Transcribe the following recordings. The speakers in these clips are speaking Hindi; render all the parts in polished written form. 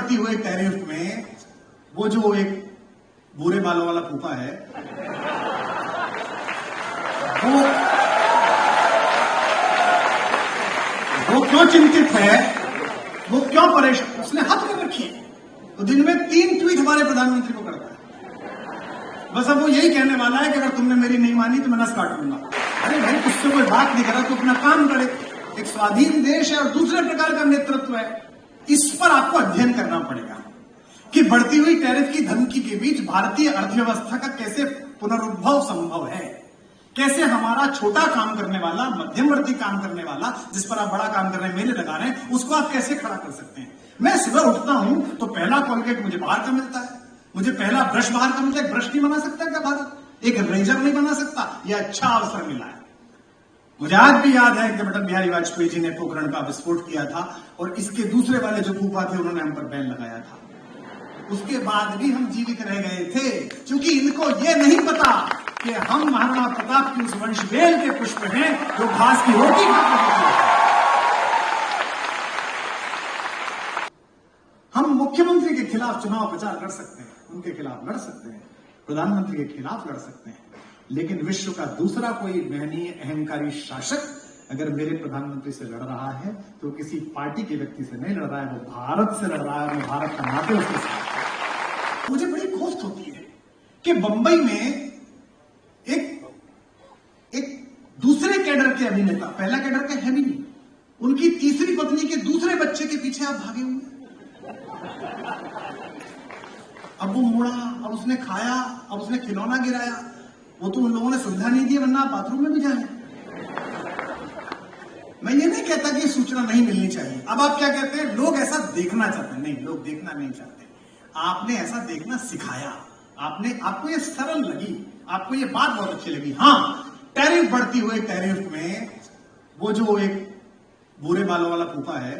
बढ़ती हुई टैरिफ में वो जो एक बुरे बालों वाला फूफा है वो क्यों चिंतित है, वो क्यों परेशान, उसने हाथ में रखी है। तो दिन में 3 ट्वीट हमारे प्रधानमंत्री को करता है। बस अब वो यही कहने वाला है कि अगर तुमने मेरी नहीं मानी तो मैं नस काट लूंगा। अरे भाई, तुझसे कोई बात नहीं कर रहा तो अपना काम करे। एक स्वाधीन देश है और दूसरे प्रकार का नेतृत्व है। इस पर आपको अध्ययन करना पड़ेगा कि बढ़ती हुई टैरिफ की धमकी के बीच भारतीय अर्थव्यवस्था का कैसे पुनरुद्भव संभव है, कैसे हमारा छोटा काम करने वाला, मध्यमवर्ती काम करने वाला, जिस पर आप बड़ा काम कर रहे हैं, मेले लगा रहे हैं, उसको आप कैसे खड़ा कर सकते हैं। मैं सुबह उठता हूं तो पहला कोलगेट मुझे बाहर का मिलता है, मुझे पहला ब्रश बाहर का मिलता है। ब्रश नहीं बना सकता क्या भारत? एक रेजर नहीं बना सकता? यह अच्छा अवसर मिला है। मुझे आज भी याद है कि अटल बिहारी वाजपेयी जी ने पोखरण का विस्फोट किया था और इसके दूसरे वाले जो फूफा थे उन्होंने हम पर बैन लगाया था। उसके बाद भी हम जीवित रह गए थे क्योंकि इनको यह नहीं पता कि हम महाराणा प्रताप की उस वंशवेल के पुष्प हैं जो घास की रोटी खाते हैं। हम मुख्यमंत्री के खिलाफ चुनाव प्रचार कर सकते हैं, उनके खिलाफ लड़ सकते हैं, प्रधानमंत्री के खिलाफ लड़ सकते हैं, लेकिन विश्व का दूसरा कोई महनीय अहंकारी शासक अगर मेरे प्रधानमंत्री से लड़ रहा है तो किसी पार्टी के व्यक्ति से नहीं लड़ रहा है, वो भारत से लड़ रहा है, वो भारत का नाते उसके साथ। मुझे बड़ी कोफ्त होती है कि बंबई में एक दूसरे कैडर के अभिनेता, पहला कैडर के है भी नहीं, उनकी तीसरी पत्नी के दूसरे बच्चे के पीछे आप भागे हुए। अब वो मुड़ा, अब उसने खाया, अब उसने खिलौना गिराया, वो तो उन लोगों ने सुविधा नहीं दी वरना बाथरूम में भी जाए। मैं ये नहीं कहता कि सूचना नहीं मिलनी चाहिए। अब आप क्या कहते हैं, लोग ऐसा देखना चाहते हैं। नहीं, लोग देखना नहीं चाहते, आपने ऐसा देखना सिखाया। आपको ये सरल लगी, आपको ये बात बहुत अच्छी लगी। हाँ, टैरिफ बढ़ती हुई टैरिफ में वो जो एक बुरे बालों वाला फूफा है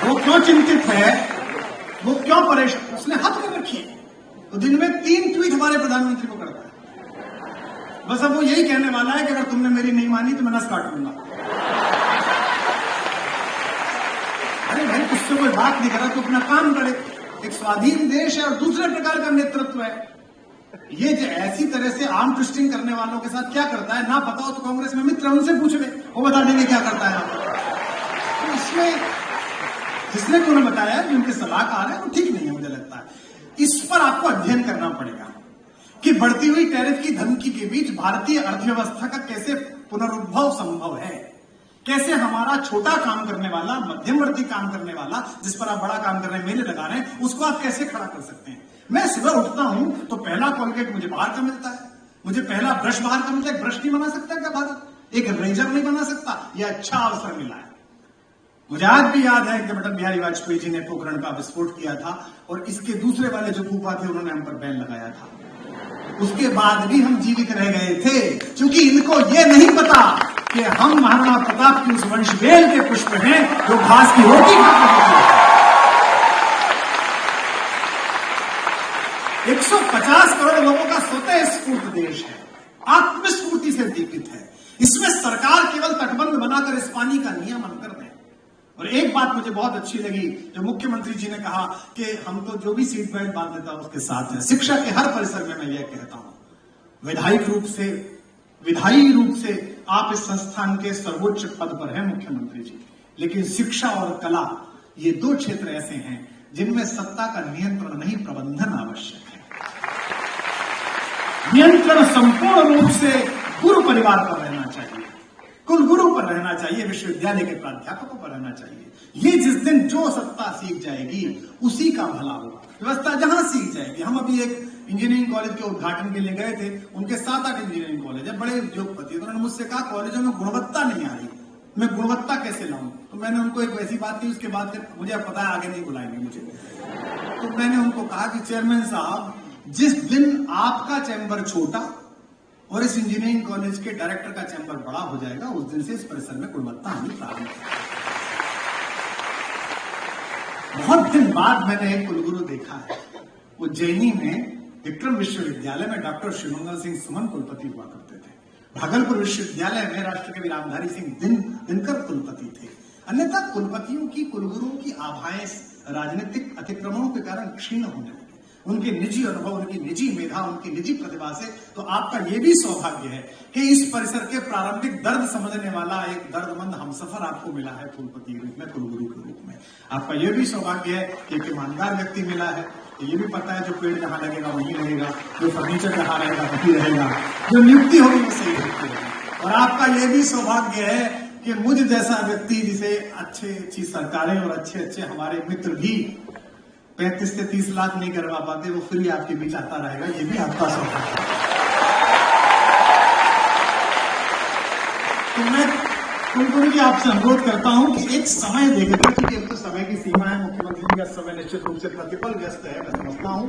वो क्यों चिंतित है, वो क्यों परेशान, उसने हाथ में रखी है। तो दिन में 3 ट्वीट हमारे प्रधानमंत्री को करता है। बस अब वो यही कहने वाला है कि अगर तुमने मेरी नहीं मानी तो मैं नस काट लूंगा। अरे भाई, तुझसे कोई बात नहीं कर रहा तो अपना काम करे। एक स्वाधीन देश है और दूसरे प्रकार का नेतृत्व है। ये जो ऐसी तरह से आर्म ट्विस्टिंग करने वालों के साथ क्या करता है, ना पता हो तो कांग्रेस में मित्र उनसे पूछ ले, वो बता देंगे क्या करता है। तो इसमें जिसने को उन्हें बताया कि उनके सलाहकार है वो ठीक नहीं है, मुझे लगता है। इस पर आपको अध्ययन करना पड़ेगा कि बढ़ती हुई टैरिफ की धमकी के बीच भारतीय अर्थव्यवस्था का कैसे पुनरुद्भव संभव है, कैसे हमारा छोटा काम करने वाला, मध्यमवर्ती काम करने वाला, जिस पर आप बड़ा काम कर रहे हैं, मेले लगा रहे हैं, उसको आप कैसे खड़ा कर सकते हैं। मैं सुबह उठता हूं तो पहला कोलगेट मुझे बाहर का मिलता है, मुझे पहला ब्रश बाहर का मिलता है। ब्रश नहीं बना सकता क्या भारत? एक रेजर नहीं बना सकता? यह अच्छा अवसर मिला है। मुझे आज भी याद है कि अटल बिहारी वाजपेयी जी ने पोखरण का विस्फोट किया था और इसके दूसरे वाले जो फूफा थे उन्होंने हम पर बैन लगाया था। उसके बाद भी हम जीवित रह गए थे क्योंकि इनको यह नहीं पता कि हम महाराणा प्रताप की उस वंशवेल के पुष्प हैं जो घास की रोटी खाते हैं। 150 करोड़ लोगों का स्वतः स्फूर्त देश है, आत्मस्फूर्ति से दीपित है। इसमें सरकार केवल तटबंध बनाकर इस पानी का नियमन कर दे। और एक बात मुझे बहुत अच्छी लगी जो मुख्यमंत्री जी ने कहा कि हम तो जो भी सीट बेल्ट बांध देता है उसके साथ है। शिक्षा के हर परिसर में मैं यह कहता हूं, विधायी रूप से आप इस संस्थान के सर्वोच्च पद पर हैं मुख्यमंत्री जी, लेकिन शिक्षा और कला ये 2 क्षेत्र ऐसे हैं जिनमें सत्ता का नियंत्रण नहीं, प्रबंधन आवश्यक है। नियंत्रण संपूर्ण रूप से गुरु परिवार पर रहना चाहिए, कुलगुरु पर रहना चाहिए, विश्वविद्यालय के प्राध्यापकों पर रहना चाहिए। ये जिस दिन जो सत्ता सीख जाएगी उसी का भला होगा, व्यवस्था जहां सीख जाएगी। हम अभी एक इंजीनियरिंग कॉलेज के उद्घाटन के लिए गए थे, उनके 7-8 इंजीनियरिंग कॉलेज है, बड़े उद्योगपति। उन्होंने मुझसे कहा कॉलेजों में गुणवत्ता नहीं आ रही, मैं गुणवत्ता कैसे लाऊं। तो मैंने उनको एक वैसी बात की, उसके बाद मुझे अब पता है आगे नहीं बुलाएंगे मुझे। तो मैंने उनको कहा कि चेयरमैन साहब, जिस दिन आपका चैम्बर छोटा और इस इंजीनियरिंग कॉलेज के डायरेक्टर का चैम्बर बड़ा हो जाएगा, उस दिन से इस परिसर में गुणवत्ता आनी प्रारंभ होगी। बहुत दिन बाद मैंने एक कुलगुरु देखा है, उज्जैनी में विक्रम विश्वविद्यालय में डॉक्टर शिवमंगल सिंह सुमन कुलपति हुआ करते थे। भागलपुर विश्वविद्यालय में राष्ट्रकवि रामधारी सिंह दिनकर कुलपति थे। अन्यथा कुलपतियों की, कुलगुरुओं की आभाएं राजनीतिक अतिक्रमणों के कारण क्षीण होने लगी। उनके निजी अनुभव, उनकी निजी मेधा, उनकी निजी प्रतिभा से तो आपका यह भी सौभाग्य है कि इस परिसर के प्रारंभिक दर्द समझने वाला एक दर्दमंद हमसफर आपको मिला है कुलपति के रूप में, कुलगुरु के रूप में। आपका यह भी सौभाग्य है कि एक ईमानदार व्यक्ति मिला है। ये भी पता है जो पेड़ जहां लगेगा वहीं रहेगा, जो फर्नीचर जहां रहेगा वहीं रहेगा, जो नियुक्ति होगी वो सही नियुक्ति होगी। और आपका यह भी सौभाग्य है कि मुझ जैसा व्यक्ति जिसे अच्छी सरकारें और अच्छे हमारे मित्र भी 35 से 30 लाख नहीं करवा पाते, वो फिर भी आपके बीच आता रहेगा। ये भी आपका सौभाग्य है। तो मैं कुलगुरु जी आपसे अनुरोध करता हूं कि एक समय देखकर, क्योंकि अब तो समय की सीमा है, मुख्यमंत्री जी का समय निश्चित रूप से प्रतिपल व्यस्त है, मैं समझता हूं।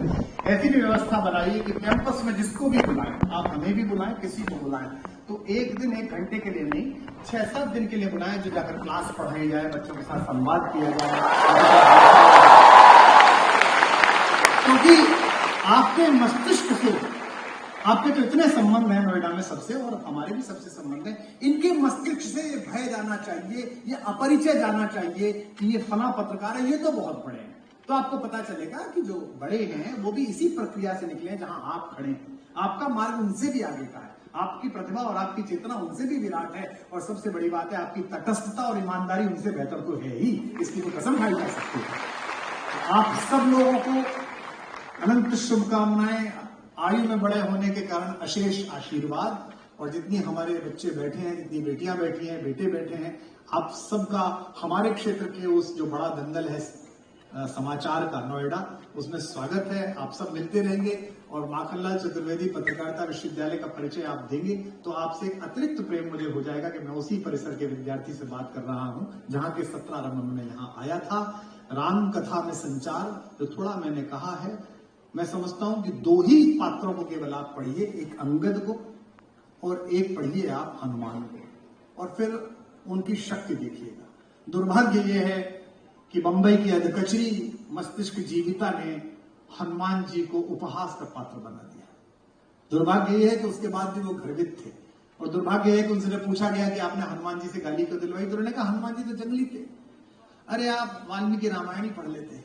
ऐसी भी व्यवस्था बनाइए कि कैंपस में जिसको भी बुलाएं, आप हमें भी बुलाएं, किसी को बुलाएं, तो एक दिन 1 घंटे के लिए नहीं, 6-7 दिन के लिए बुलाएं, जो जाकर क्लास पढ़ाई जाए, बच्चों के साथ संवाद किया जाए। क्योंकि आपके मस्तिष्क से, आपके तो इतने संबंध हैं नोएडा में सबसे, और हमारे भी सबसे संबंध हैं, इनके मस्तिष्क से ये भय जाना चाहिए, ये अपरिचय जाना चाहिए कि ये फला पत्रकार है, ये तो बहुत बड़े हैं। तो आपको पता चलेगा कि जो बड़े हैं वो भी इसी प्रक्रिया से निकले हैं जहां आप खड़े हैं। आपका मार्ग उनसे भी आगे का है, आपकी प्रतिभा और आपकी चेतना उनसे भी विराट है, और सबसे बड़ी बात है आपकी तटस्थता और ईमानदारी उनसे बेहतर तो है ही, इसकी तो कसम खाई जा सकती है। तो आप सब लोगों को अनंत शुभकामनाएं, आयु में बड़े होने के कारण अशेष आशीर्वाद, और जितनी हमारे बच्चे बैठे हैं, जितनी बेटियां बैठी हैं, बेटे बैठे हैं, आप सबका हमारे क्षेत्र के उस जो बड़ा दंगल है समाचार का नोएडा, उसमें स्वागत है। आप सब मिलते रहेंगे, और माखनलाल चतुर्वेदी पत्रकारिता विश्वविद्यालय का परिचय आप देंगे तो आपसे एक अतिरिक्त प्रेम मुझे हो जाएगा कि मैं उसी परिसर के विद्यार्थी से बात कर रहा हूं जहां के 17 रमन में यहाँ आया था। राम कथा में संचार, जो थोड़ा मैंने कहा है, मैं समझता हूं कि 2 ही पात्रों को केवल आप पढ़िए, एक अंगद को और एक पढ़िए आप हनुमान को, और फिर उनकी शक्ति देखिएगा। दुर्भाग्य यह है कि बंबई की अधकचरी मस्तिष्क जीविता ने हनुमान जी को उपहास का पात्र बना दिया। दुर्भाग्य यह है कि उसके बाद भी वो गर्वित थे, और दुर्भाग्य है कि उनसे पूछा गया कि आपने हनुमान जी से गाली क्यों दिलवाई, तो उन्होंने कहा हनुमान जी तो जंगली थे। अरे आप वाल्मीकि रामायण ही पढ़ लेते,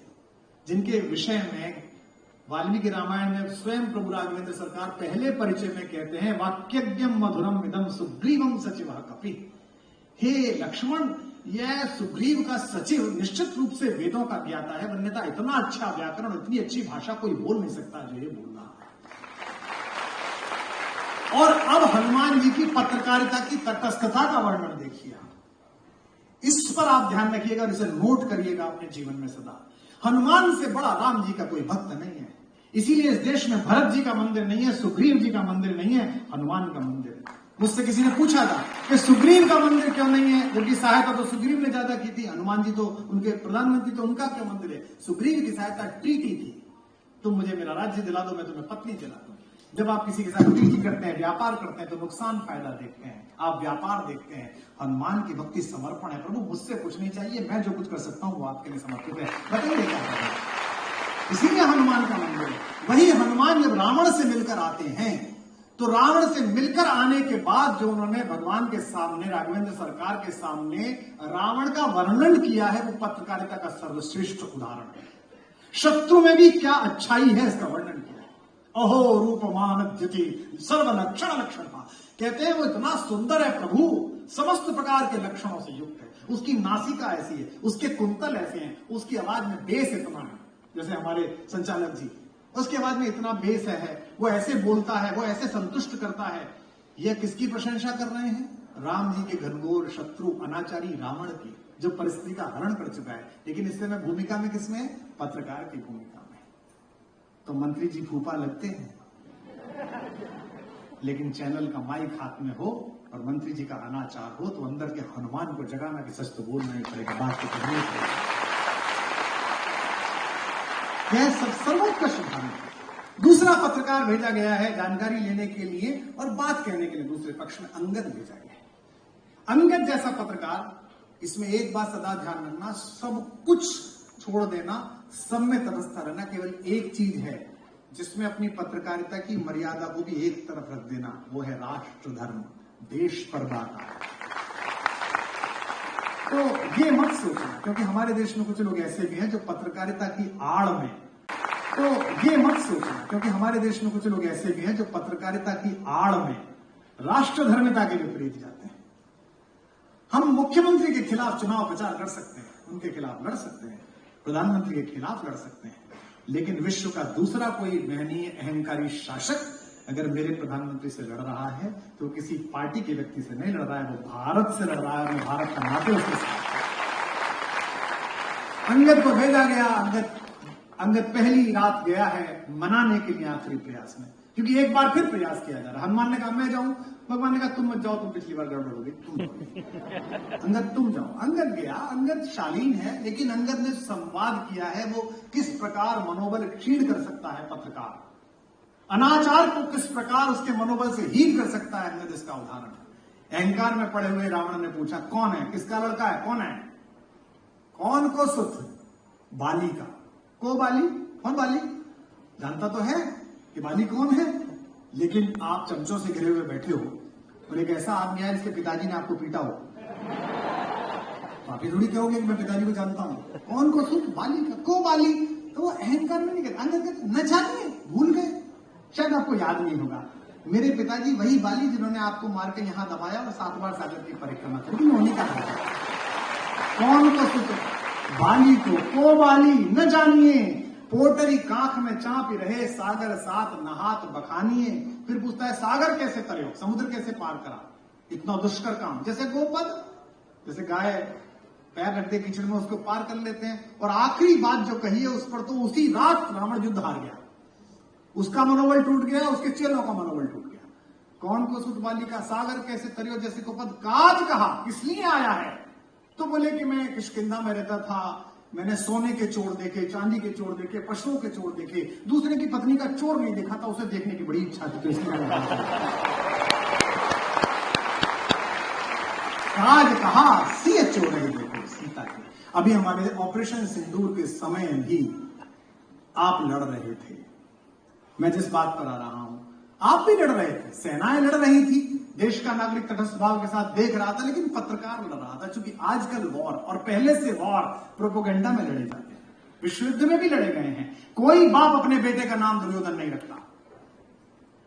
जिनके विषय में वाल्मीकि रामायण में स्वयं प्रभु राघवेंद्र सरकार पहले परिचय में कहते हैं, वाक्यज्ञम मधुरम इदम सुग्रीवम सचिवा कपि। हे लक्ष्मण, यह सुग्रीव का सचिव निश्चित रूप से वेदों का ज्ञाता है, अन्यथा इतना अच्छा व्याकरण, इतनी अच्छी भाषा कोई बोल नहीं सकता जो ये बोल रहा है। और अब हनुमान जी की पत्रकारिता की तटस्थता का वर्णन देखिए। इस पर आप ध्यान रखिएगा, इसे नोट करिएगा अपने जीवन में सदा। हनुमान से बड़ा राम जी का कोई भक्त नहीं है, इसीलिए इस देश में भरत जी का मंदिर नहीं है, सुग्रीव जी का मंदिर नहीं है, हनुमान का मंदिर है। मुझसे किसी ने पूछा था कि सुग्रीव का मंदिर क्यों नहीं है, जबकि सहायता तो सुग्रीव ने ज्यादा की थी, हनुमान जी तो उनके प्रधानमंत्री, तो उनका क्यों मंदिर है? सुग्रीव की सहायता ट्रीटी थी, तुम मुझे मेरा राज्य दिला दो, मैं तुम्हें पत्नी दिला दूं। जब आप किसी के साथ ट्रीटी करते हैं, व्यापार करते हैं, तो नुकसान फायदा देखते हैं, आप व्यापार देखते हैं। हनुमान की भक्ति समर्पण है, प्रभु मुझसे कुछ नहीं चाहिए, मैं जो कुछ कर सकता हूं वो आपके लिए समर्पित है, बताइए क्या करना है। इसीलिए हनुमान का मंदिर है। वही हनुमान जब रावण से मिलकर आते हैं, तो रावण से मिलकर आने के बाद जो उन्होंने भगवान के सामने, राघवेंद्र सरकार के सामने रावण का वर्णन किया है, वो पत्रकारिता का सर्वश्रेष्ठ उदाहरण है। शत्रु में भी क्या अच्छाई है इसका वर्णन किया है। अहो रूपमान द्युति सर्व लक्षण लक्षण, कहते हैं वो इतना सुंदर है प्रभु, समस्त प्रकार के लक्षणों से युक्त है। उसकी नासिका ऐसी है, उसके कुंतल ऐसे हैं, उसकी आवाज में बेस इतना है, जैसे हमारे संचालक जी, उसके बाद में इतना बेस है, वो ऐसे बोलता है, वो ऐसे संतुष्ट करता है। यह किसकी प्रशंसा कर रहे हैं? राम जी के घनघोर शत्रु अनाचारी रावण की, जो परिस्थिति का हरण कर चुका है। लेकिन इससे मैं भूमिका में किसमें? पत्रकार की भूमिका में। तो मंत्री जी फूफा लगते हैं, लेकिन चैनल का माइक हाथ में हो और मंत्री जी का अनाचार हो, तो अंदर के हनुमान को जगाना कि सच तो बोलना ही पड़ेगा, बात तो करनी पड़ेगी। यह सब सर्वोत्कृष्ट उदाहरण है। दूसरा पत्रकार भेजा गया है जानकारी लेने के लिए और बात कहने के लिए, दूसरे पक्ष में अंगद भेजा गया है। अंगद जैसा पत्रकार, इसमें एक बात सदा ध्यान रखना, सब कुछ छोड़ देना, सब में तटस्थ रहना। केवल एक चीज है जिसमें अपनी पत्रकारिता की मर्यादा को भी एक तरफ रख देना, वो है राष्ट्र धर्म। देश पर्दा का। तो ये मत सोचना, क्योंकि हमारे देश में कुछ लोग ऐसे भी हैं जो पत्रकारिता की आड़ में, तो ये मत सोचना, क्योंकि हमारे देश में कुछ लोग ऐसे भी हैं जो पत्रकारिता की आड़ में राष्ट्रधर्मिता के विपरीत जाते हैं। हम मुख्यमंत्री के खिलाफ चुनाव प्रचार कर सकते हैं, उनके खिलाफ लड़ सकते हैं, प्रधानमंत्री के खिलाफ लड़ सकते हैं, लेकिन विश्व का दूसरा कोई महनीय अहंकारी शासक अगर मेरे प्रधानमंत्री से लड़ रहा है तो किसी पार्टी के व्यक्ति से नहीं लड़ रहा है, वो भारत से लड़ रहा है। मैं भारत का नाते उसके साथ। अंगद को भेजा गया, अंगद पहली रात गया है मनाने के लिए आखिरी प्रयास में, क्योंकि एक बार फिर प्रयास किया जा रहा है। हनुमान ने कहा मैं जाऊं, भगवान ने कहा तुम मत जाओ, तुम पिछली बार गड़बड़ हो गई, तुम जाओ। अंगद तुम जाओ। अंगद गया। अंगद शालीन है, लेकिन अंगद ने संवाद किया है वो किस प्रकार मनोबल क्षीण कर सकता है पत्रकार, अनाचार को किस प्रकार उसके मनोबल से हीन कर सकता है। अंगद इसका उदाहरण है। अहंकार में पड़े हुए रावण ने पूछा कौन है, किसका लड़का है, कौन है, कौन को सुत, बाली का। को बाली, कौन बाली, जानता तो है कि बाली कौन है, लेकिन आप चमचों से घिरे हुए बैठे हो और एक ऐसा आदमी है जिसके पिताजी ने आपको पीटा हो, तो आप ये थोड़ी कहोगे कि मैं पिताजी को जानता हूं। कौन को सुत, बाली का, को बाली। तो वो अहंकार में नहीं कहते। अंगद कहते न जानिए, भूल गए, शायद आपको याद नहीं होगा, मेरे पिताजी वही बाली जिन्होंने आपको मार के यहां दबाया और 7 बार सागर की परिक्रमा करी, उन्हीं का था। कौन को सुत, बाली को बाली न जानिए, पोटरी कांख में चापी रहे, सागर साथ नहात बखानिए। फिर पूछता है सागर कैसे तरे हो, समुद्र कैसे पार करा, इतना दुष्कर काम। जैसे गोपद, जैसे गाय पैर रखते कीचड़ में उसको पार कर लेते हैं। और आखिरी बात जो कही है उस पर तो उसी रात रावण युद्ध हार गया, उसका मनोबल टूट गया, उसके चेलों का मनोबल टूट गया। कौन को सुत बाली का, सागर कैसे तरियो जैसे गोपद। काज कहा, किस लिए आया है, तो बोले कि मैं किष्किंधा में रहता था, मैंने सोने के चोर देखे, चांदी के चोर देखे, पशुओं के चोर देखे, दूसरे की पत्नी का चोर नहीं देखा था, उसे देखने की बड़ी इच्छा थी, तो इसलिए काज कहा सिय चोर है देखो सीता की। अभी हमारे ऑपरेशन सिंदूर के समय भी आप लड़ रहे थे, मैं जिस बात पर आ रहा हूं, आप भी लड़ रहे थे, सेनाएं लड़ रही थी, देश का नागरिक तटस्थ भाव के साथ देख रहा था, लेकिन पत्रकार लड़ रहा था। क्योंकि आजकल वॉर, और पहले से वॉर प्रोपेगेंडा में लड़े जाते हैं, विश्व युद्ध में भी लड़े गए हैं। कोई बाप अपने बेटे का नाम दुर्योधन नहीं रखता,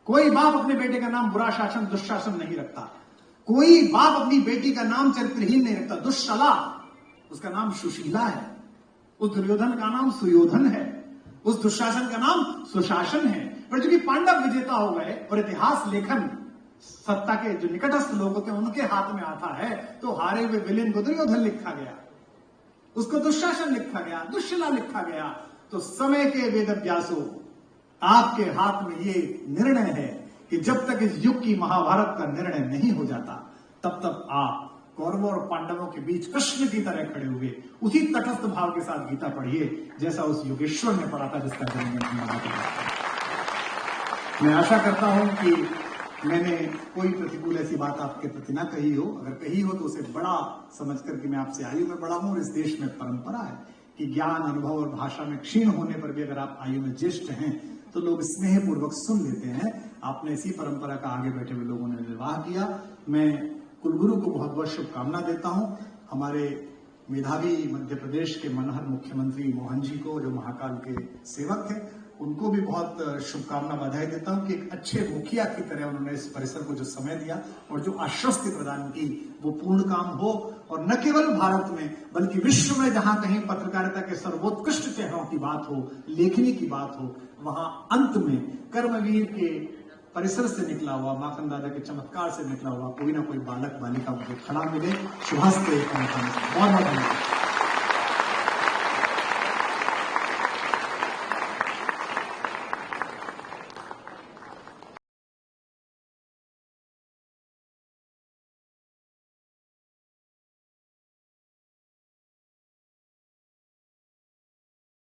कोई बाप अपने बेटे का नाम बुरा शासन दुष्शासन नहीं रखता, कोई बाप अपनी बेटी का नाम चरित्रहीन नहीं रखता। दुष्शला, उसका नाम सुशीला है, उस दुर्योधन का नाम सुयोधन है, उस दुशासन का नाम सुशासन है। पर चूंकि पांडव विजेता हो गए और इतिहास लेखन सत्ता के जो निकटस्थ लोग होते हैं उनके हाथ में आता है, तो हारे हुए विलेन को दुर्योधन लिखा गया, उसको दुशासन लिखा गया, दुश्शला लिखा गया। तो समय के वेदव्यासों, आपके हाथ में ये निर्णय है कि जब तक इस युग की महाभारत का निर्णय नहीं हो जाता, तब तक आप कौरवों और पांडवों के बीच कृष्ण की तरह खड़े हुए उसी तटस्थ भाव के साथ गीता पढ़िए जैसा उस योगेश्वर ने पढ़ा था जिसका जन्म। मैं आशा करता हूं कि मैंने कोई प्रतिकूल ऐसी बात आपके प्रति ना कही हो, अगर कही हो तो उसे बड़ा समझ करके मैं आपसे आयु में बड़ा हूं, और इस देश में परंपरा है कि ज्ञान, अनुभव और भाषा में क्षीण होने पर भी अगर आप आयु में ज्येष्ठ हैं तो लोग स्नेहपूर्वक सुन लेते हैं। आपने इसी परंपरा का आगे बैठे हुए लोगों ने निर्वाह किया। मैं कुलगुरु को बहुत बहुत शुभकामना देता हूं। हमारे मेधावी मध्य प्रदेश के मनहर मुख्यमंत्री मोहन जी को, जो महाकाल के सेवक हैं, उनको भी बहुत शुभकामना बधाई देता हूं कि एक अच्छे मुखिया की तरह उन्होंने इस परिसर को जो समय दिया और जो आश्वस्ति प्रदान की वो पूर्ण काम हो, और न केवल भारत में बल्कि विश्व में जहां कहीं पत्रकारिता के सर्वोत्कृष्ट चेहरों की बात हो, लेखनी की बात हो, वहां अंत में कर्मवीर के परिसर से निकला हुआ, माखन दादा के चमत्कार से निकला हुआ कोई ना कोई बालक बालिका मुझे खड़ा मिले। शुभस्ते। बहुत बहुत